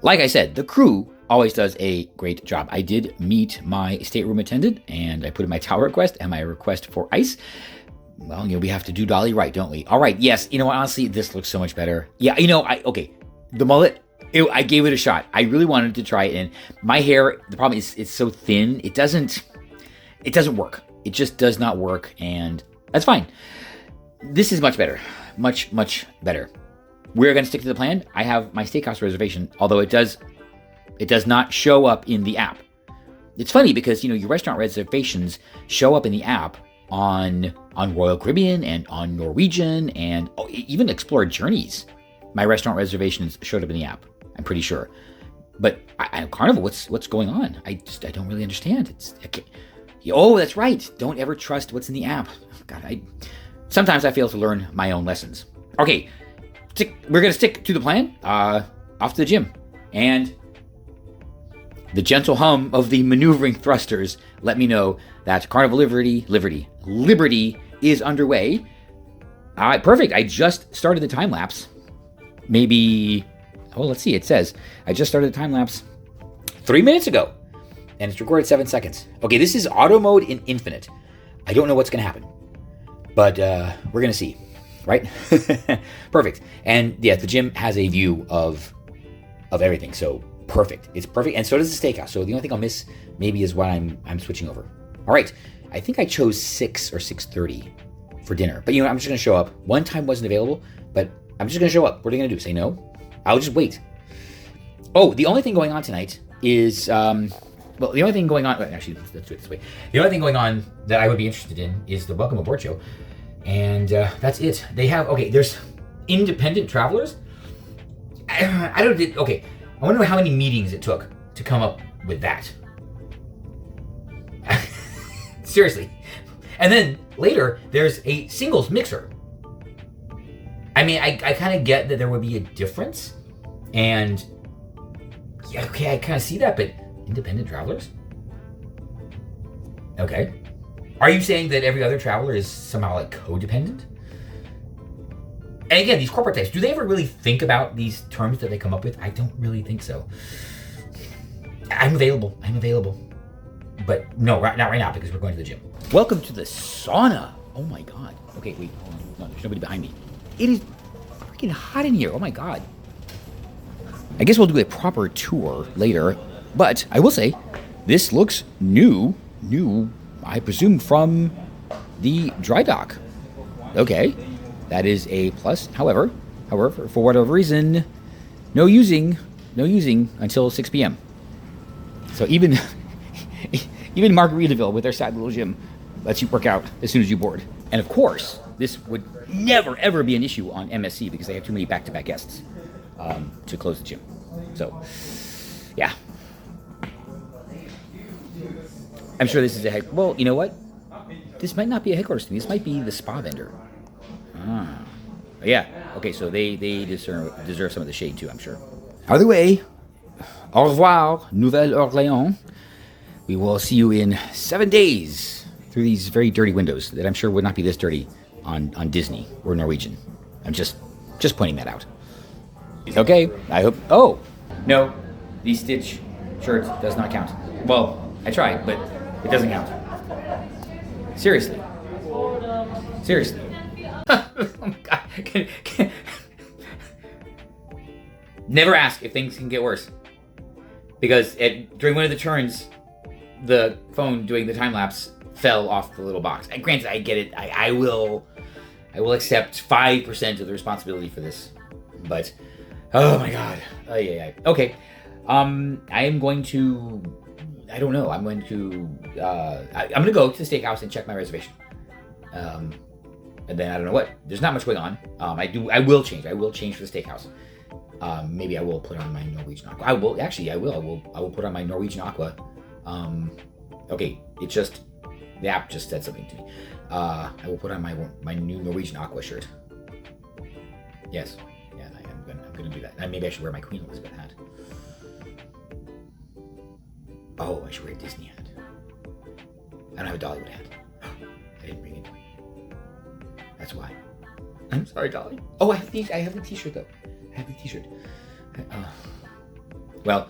Like I said, the crew always does a great job. I did meet my stateroom attendant, and I put in my towel request and my request for ice. Well, we have to do Dolly right, don't we? All right, yes, honestly, this looks so much better. Yeah, okay, the mullet, I gave it a shot. I really wanted to try it, and my hair, the problem is it's so thin, it doesn't work. It just does not work, and that's fine. This is much better. Much, much better. We're going to stick to the plan. I have my Steakhouse reservation, although it does not show up in the app. It's funny because, your restaurant reservations show up in the app on Royal Caribbean and on Norwegian and even Explorer Journeys. My restaurant reservations showed up in the app, I'm pretty sure. But Carnival, what's going on? I don't really understand. That's right. Don't ever trust what's in the app. God, sometimes I fail to learn my own lessons. Okay, we're going to stick to the plan. Off to the gym. And the gentle hum of the maneuvering thrusters let me know that Carnival Liberty is underway. Perfect. I just started the time lapse. Let's see. It says I just started the time lapse 3 minutes ago, and it's recorded 7 seconds. Okay, this is auto mode in infinite. I don't know what's going to happen, but we're going to see, right? Perfect. And yeah, the gym has a view of everything, so perfect. It's perfect, and so does the Steakhouse. So the only thing I'll miss maybe is what I'm switching over. All right, I think I chose 6 or 6:30 for dinner, but I'm just going to show up. One time wasn't available, but I'm just going to show up. What are you going to do? Say no? I'll just wait. Oh, the only thing going on tonight is the only thing going on. Actually, let's do it this way. The only thing going on that I would be interested in is the Welcome Aboard show, and that's it. There's independent travelers. I want to know how many meetings it took to come up with that. Seriously. And then later, there's a singles mixer. I kind of get that there would be a difference. And, yeah, okay, I kind of see that, but independent travelers? Okay. Are you saying that every other traveler is somehow, codependent? And again, these corporate types, do they ever really think about these terms that they come up with? I don't really think so. I'm available. But no, not right now, because we're going to the gym. Welcome to the sauna. Oh my God. Okay, wait, hold on. No, there's nobody behind me. It is freaking hot in here. Oh my God. I guess we'll do a proper tour later, but I will say, this looks new, I presume from the dry dock. Okay. That is a plus. However, for whatever reason, no using until 6 p.m. So even Margaritaville with their sad little gym lets you work out as soon as you board. And of course, this would never ever be an issue on MSC because they have too many back-to-back guests to close the gym. So, yeah. I'm sure this is well, you know what? This might not be a headquarters thing. This might be the spa vendor. Yeah. Okay, so they deserve some of the shade too, I'm sure. Either way, au revoir, Nouvelle-Orléans. We will see you in 7 days through these very dirty windows that I'm sure would not be this dirty on Disney or Norwegian. I'm just pointing that out. Okay, I hope. Oh, no, the Stitch shirt does not count. Well, I tried, but it doesn't count. Seriously. Oh my God. Never ask if things can get worse. Because during one of the turns, the phone doing the time lapse fell off the little box. And granted, I get it. I will accept 5% of the responsibility for this. But oh my God. Okay. I am going to. I don't know. I'm going to go to the Steakhouse and check my reservation. And then I don't know what. There's not much going on. I will change. I will change for the Steakhouse. Maybe I will put on my Norwegian Aqua. I will put on my Norwegian Aqua. Okay. The app just said something to me. I will put on my new Norwegian Aqua shirt. Yes. Yeah. I'm gonna do that. And maybe I should wear my Queen Elizabeth hat. Oh, I should wear a Disney hat. I don't have a Dollywood hat. I didn't bring it. That's why. I'm sorry, Dolly. Oh, I have the t-shirt though. I have the t-shirt. Well,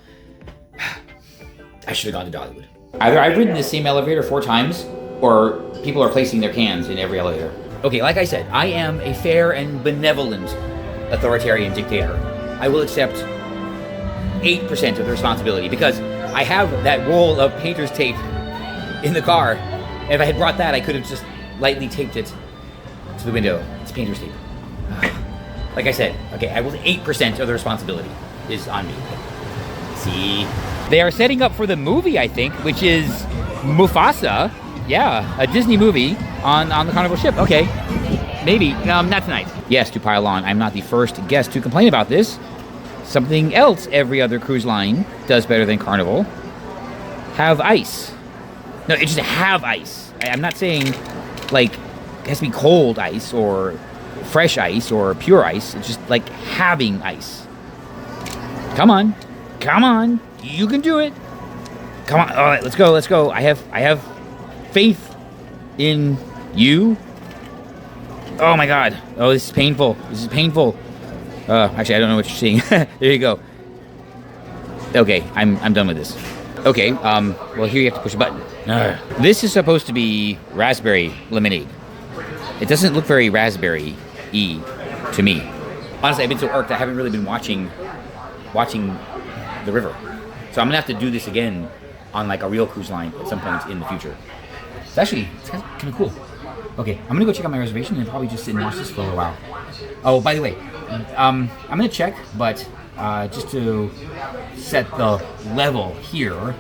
I should have gone to Dollywood. Either I've ridden the same elevator 4 times, or people are placing their cans in every elevator. Okay, like I said, I am a fair and benevolent authoritarian dictator. I will accept 8% of the responsibility because I have that roll of painter's tape in the car. And if I had brought that, I could have just lightly taped it to the window. It's painter's tape. Like I said, okay, I will 8% of the responsibility is on me. See? They are setting up for the movie, I think, which is Mufasa. Yeah, a Disney movie on the Carnival ship. Okay, maybe. Not tonight. Yes, to pile on, I'm not the first guest to complain about this. Something else every other cruise line does better than Carnival. Have ice. No, it's just have ice. I'm not saying, like, it has to be cold ice or fresh ice or pure ice. It's just like having ice. Come on. Come on. You can do it. Come on. All right, let's go. Let's go. I have faith in you. Oh my God. Oh, this is painful. This is painful. Actually, I don't know what you're seeing. There you go. Okay, I'm done with this. Okay, well, here you have to push a button. This is supposed to be raspberry lemonade. It doesn't look very raspberry-y to me. Honestly, I've been so irked I haven't really been watching the river. So I'm gonna have to do this again on like a real cruise line at some point in the future. It's kind of cool. Okay, I'm gonna go check out my reservation and probably just sit and watch this for a little while. Oh, by the way, I'm gonna check, but just to set the level here,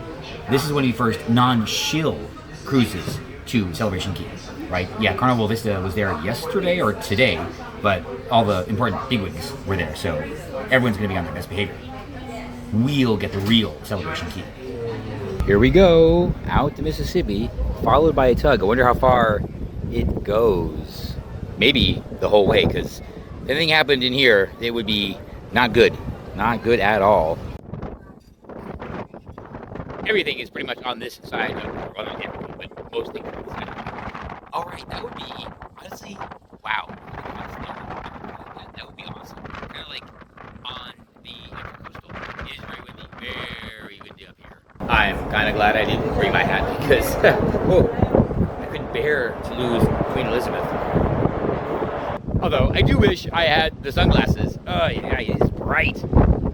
this is one of the first non-shill cruises to Celebration Key, right? Yeah, Carnival Vista was there yesterday or today, but all the important bigwigs were there, so everyone's gonna be on their best behavior. We'll get the real Celebration Key. Here we go, out to Mississippi, followed by a tug. I wonder how far it goes. Maybe the whole way, because if anything happened in here, it would be not good. Not good at all. Everything is pretty much on this side of, well, not everything, but most things on this side. Alright, that would be, honestly, wow. That would be awesome. Kind of like on the intercoastal. It is very windy up here. I'm kind of glad I didn't bring my hat because, whoa, I couldn't bear to lose Queen Elizabeth. Although, I do wish I had the sunglasses. Yeah, it is bright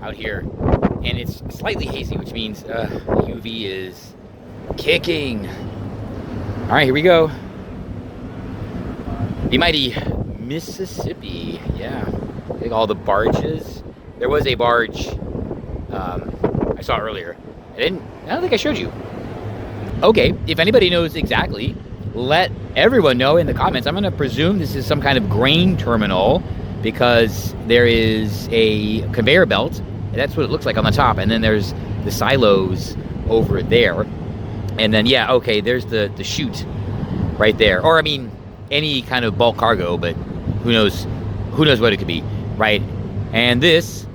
out here. And it's slightly hazy, which means UV is kicking. All right, here we go. The mighty Mississippi. Yeah, I think all the barges. There was a barge I saw earlier. I don't think I showed you. Okay, if anybody knows exactly, let everyone know in the comments. I'm going to presume this is some kind of grain terminal because there is a conveyor belt. And that's what it looks like on the top. And then there's the silos over there. And then, yeah, okay, there's the chute right there. Or, I mean, any kind of bulk cargo, but who knows what it could be, right? And this,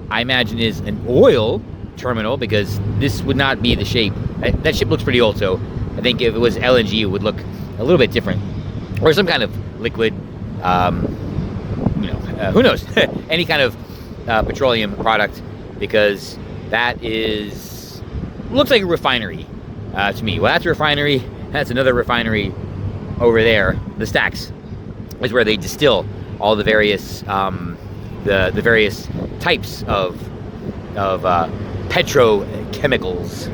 I imagine, is an oil terminal because this would not be the shape. That ship looks pretty old, so I think if it was LNG, it would look a little bit different. Or some kind of liquid, who knows? Any kind of petroleum product. Because that looks like a refinery to me. Well, that's a refinery. That's another refinery over there. The stacks is where they distill all the various the various types of petrochemicals.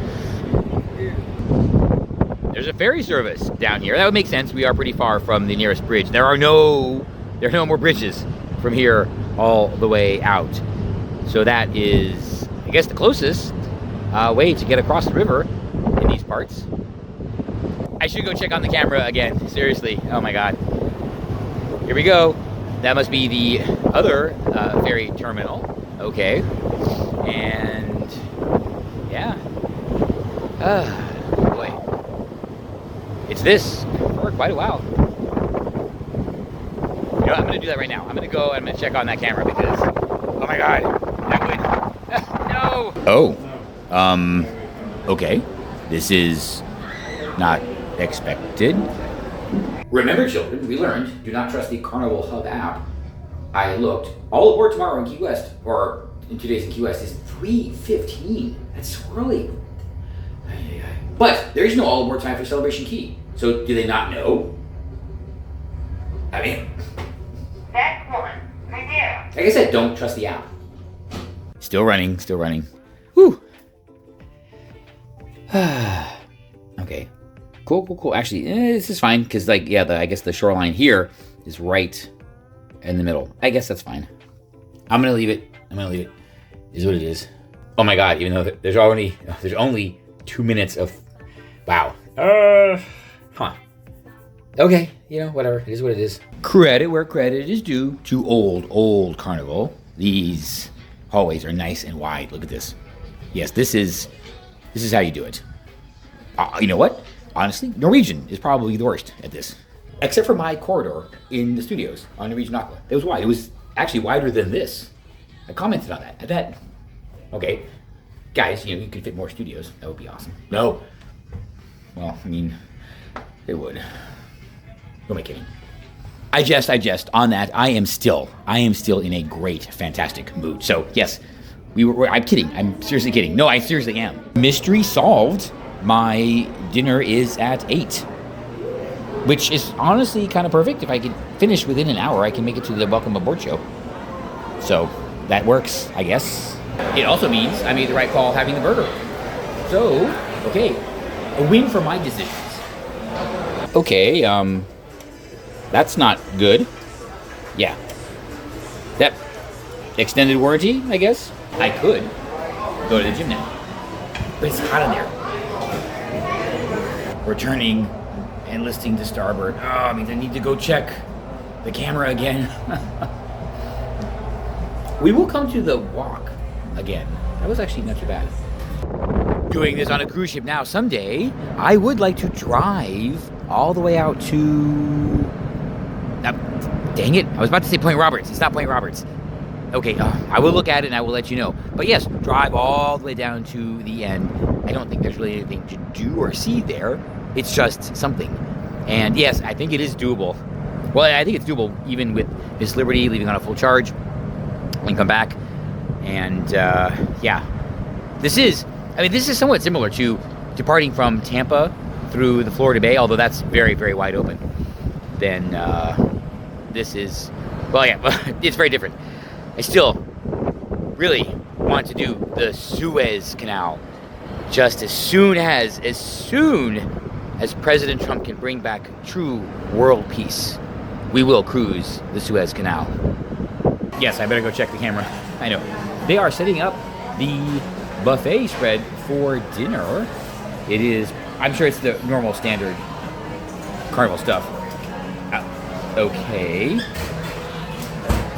There's a ferry service down here. That would make sense. We are pretty far from the nearest bridge. There are no more bridges from here all the way out. So that is, I guess, the closest way to get across the river in these parts. I should go check on the camera again. Seriously. Oh my God. Here we go. That must be the other ferry terminal. Okay. And yeah. Boy. It's this for quite a while. You know what? I'm going to do that right now. I'm going to go and I'm going to check on that camera because, oh my God. That would... No! Oh. Okay. This is not expected. Remember, children, we learned, do not trust the Carnival Hub app. I looked. All aboard tomorrow in Key West, or in 2 days in Key West is $3.15. That's swirly. But there is no all aboard time for Celebration Key. So do they not know? I mean, That's one. Review. like I said, don't trust the app. Still running, still running. Whew. Okay. Cool. Actually, this is fine because, like, yeah, I guess the shoreline here is right in the middle. I guess that's fine. I'm gonna leave it. Is what it is. Oh my God! Even though there's only 2 minutes of, wow. Huh. Okay, whatever. It is what it is. Credit where credit is due to old Carnival. These hallways are nice and wide. Look at this. Yes, this is how you do it. You know what? Honestly, Norwegian is probably the worst at this. Except for my corridor in the studios on Norwegian Aqua. It was wide. It was actually wider than this. I commented on that. I bet. Okay. Guys, you could fit more studios. That would be awesome. No. Well, I mean, it would. Who am I kidding? I jest. On that, I am still in a great, fantastic mood. So, yes, I'm kidding. I'm seriously kidding. No, I seriously am. Mystery solved. My dinner is at 8, which is honestly kind of perfect. If I could finish within an hour, I can make it to the Welcome Aboard show. So that works, I guess. It also means I made the right call having the burger. So, okay, a win for my decisions. Okay, that's not good. Yeah. That extended warranty, I guess. I could go to the gym now, but it's hot in there. Returning and listing to starboard. Oh, means I need to go check the camera again. We will come to the walk again. That was actually not too bad. Doing this on a cruise ship now. Someday, I would like to drive all the way out to... dang it. I was about to say Point Roberts. It's not Point Roberts. Okay, I will look at it and I will let you know. But yes, drive all the way down to the end. I don't think there's really anything to do or see there. It's just something. And yes, I think it is doable. Well, I think it's doable even with Miss Liberty leaving on a full charge and come back. And yeah, this is somewhat similar to departing from Tampa through the Florida Bay, although that's very, very wide open. Then this is, well, yeah, it's very different. I still really want to do the Suez Canal just as soon as President Trump can bring back true world peace. We will cruise the Suez Canal. Yes, I better go check the camera. I know. They are setting up the buffet spread for dinner. It is, I'm sure it's the normal standard Carnival stuff. Okay.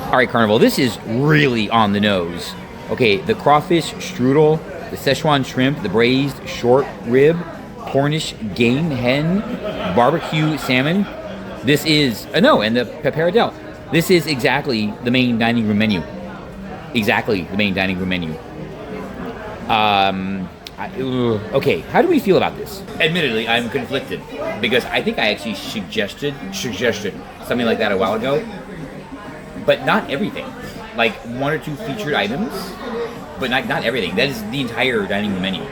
All right, Carnival, this is really on the nose. Okay, the crawfish strudel, the Szechuan shrimp, the braised short rib, Cornish game hen, barbecue salmon. This is, and the pappardelle. This is exactly the main dining room menu. Exactly the main dining room menu. Okay, how do we feel about this? Admittedly, I'm conflicted because I think I actually suggested something like that a while ago, but not everything. Like 1 or 2 featured items, but not everything. That is the entire dining room menu.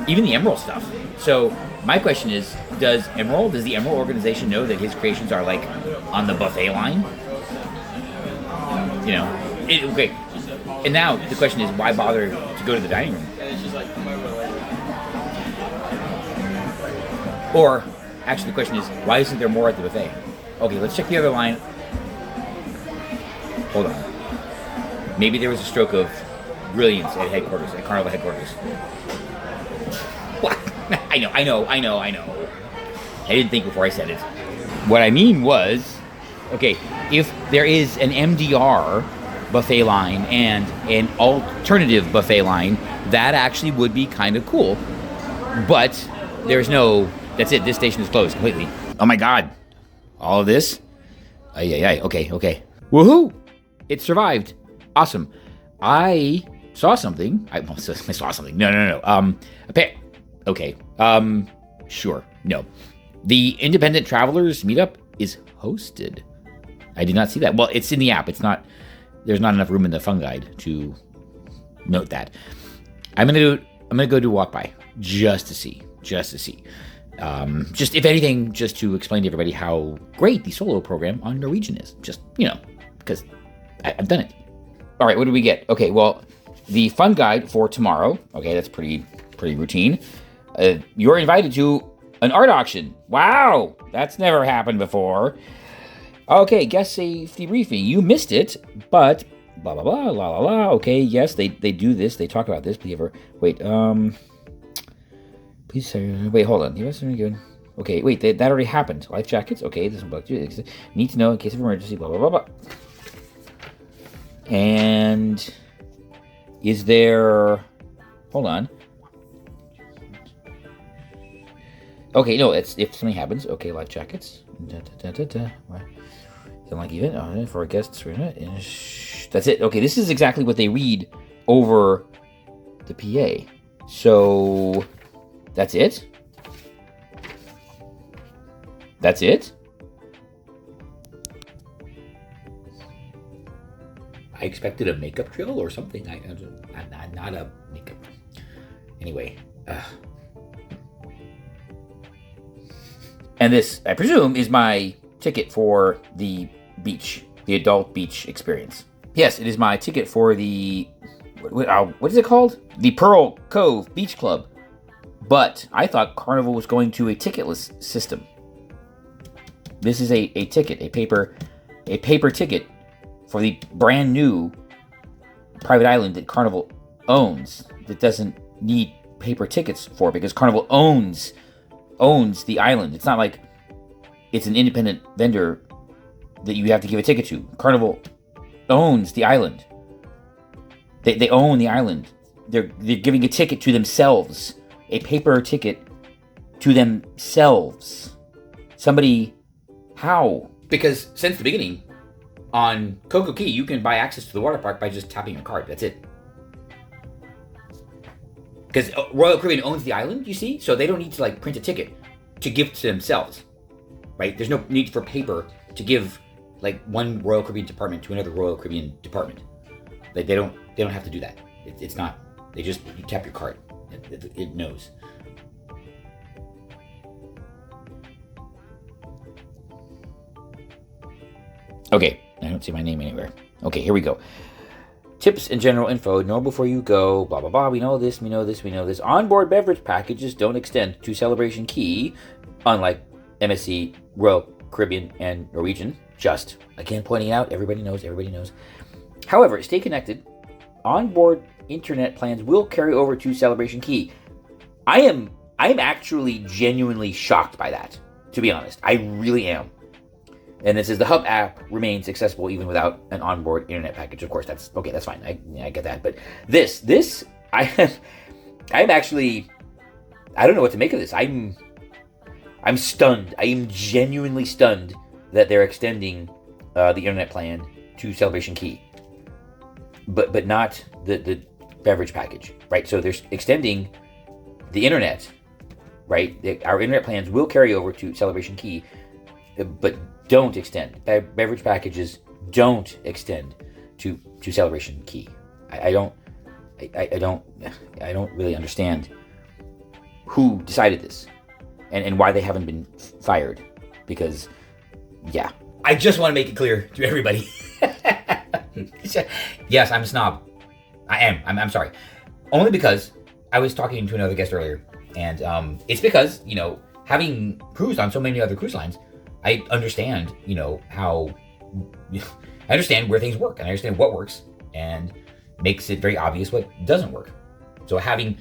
Even the Emerald stuff. So my question is, does the Emerald organization know that his creations are like on the buffet line? Okay. And now the question is, why bother to go to the dining room? Or, actually the question is, why isn't there more at the buffet? Okay, let's check the other line. Hold on. Maybe there was a stroke of brilliance at headquarters, at Carnival headquarters. What? I know. I didn't think before I said it. What I mean was, okay, if there is an MDR buffet line and an alternative buffet line, that actually would be kind of cool. But there's no, that's it, this station is closed completely. Oh my God. All of this? Okay. Woohoo! It survived. Awesome. I saw something. I saw something. No. Okay. Sure. No. The Independent Travelers meetup is hosted. I did not see that. Well, it's in the app. It's not there's not enough room in the fun guide to note that. I'm gonna go do a walk by just to see. Just if anything, just to explain to everybody how great the solo program on Norwegian is. Just, because I've done it. All right, what do we get? Okay, well, the fun guide for tomorrow. Okay, that's pretty routine. You're invited to an art auction. Wow, that's never happened before. Okay, guest safety briefing. You missed it, but blah blah blah la la la. Okay, yes, they do this. They talk about this. Please say, wait, hold on. Good. Okay, wait, that already happened. Life jackets. Okay, this one. Need to know in case of emergency. Blah blah blah blah. And is there? Hold on. Okay, no, it's if something happens. Okay, life jackets. Something like even for our guests. That's it. Okay, this is exactly what they read over the PA. So that's it. That's it. I expected a makeup drill or something. Not a makeup. Anyway. And this, I presume, is my ticket for the beach, the adult beach experience. Yes, it is my ticket for the, what is it called? The Pearl Cove Beach Club. But I thought Carnival was going to a ticketless system. This is a ticket, a paper ticket for the brand new private island that Carnival owns, that doesn't need paper tickets for, because Carnival owns the island. It's not like it's an independent vendor that you have to give a ticket to. Carnival owns the island. They own the island. They're giving a ticket to themselves, a paper ticket to themselves. Somebody, how? Because since the beginning, on Coco Key, you can buy access to the water park by just tapping your card. That's it. Because Royal Caribbean owns the island, you see? So they don't need to print a ticket to give to themselves, right? There's no need for paper to give one Royal Caribbean department to another Royal Caribbean department. They don't have to do that. It's not. They just, you tap your card. It knows. Okay, I don't see my name anywhere. Okay, here we go. Tips and general info. Know before you go. Blah, blah, blah. We know this. Onboard beverage packages don't extend to Celebration Key, unlike MSC, Royal Caribbean, and Norwegian. Just, again, pointing out, everybody knows. However, stay connected. Onboard internet plans will carry over to Celebration Key. I am actually genuinely shocked by that, to be honest. I really am. And this is the Hub app remains accessible even without an onboard internet package. Of course, that's okay. That's fine. I get that. But this, I'm actually, I don't know what to make of this. I'm stunned. I am genuinely stunned that they're extending the internet plan to Celebration Key, but not the beverage package, right? So they're extending the internet, right? Our internet plans will carry over to Celebration Key, but don't extend. Beverage packages don't extend to Celebration Key. I don't really understand who decided this and why they haven't been fired. Because, yeah. I just want to make it clear to everybody. Yes, I'm a snob. I am. I'm sorry. Only because I was talking to another guest earlier, and it's because, having cruised on so many other cruise lines, I understand, how I understand where things work, and I understand what works, and makes it very obvious what doesn't work. So having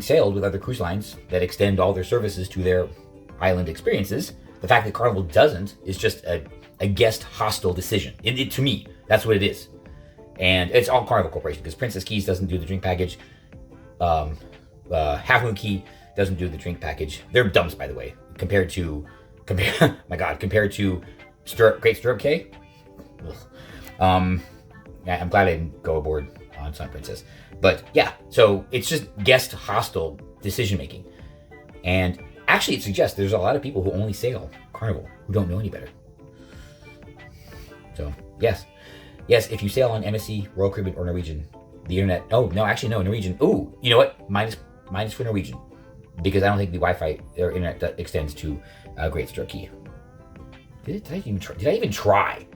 sailed with other cruise lines that extend all their services to their island experiences, the fact that Carnival doesn't is just a guest hostile decision. To me, that's what it is. And it's all Carnival Corporation, because Princess Keys doesn't do the drink package. Half Moon Key doesn't do the drink package. They're dumps, by the way, compared to Great Stirrup Cay. I'm glad I didn't go aboard on Sun Princess. But yeah, so it's just guest hostile decision making. And actually it suggests there's a lot of people who only sail Carnival who don't know any better. So yes. Yes, if you sail on MSC, Royal Caribbean, or Norwegian, the internet. Oh no, actually no, Norwegian. Ooh, you know what? Minus for Norwegian, because I don't think the Wi-Fi or internet extends to Great Stirrup Cay. Did I even try? Did I even try?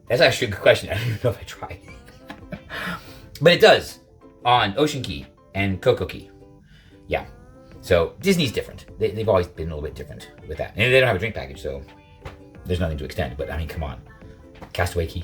That's actually a good question. I don't even know if I tried. But it does on Ocean Key and Coco Key. Yeah. So Disney's different. They've always been a little bit different with that. And they don't have a drink package, so there's nothing to extend. But I mean, come on. Castaway Key.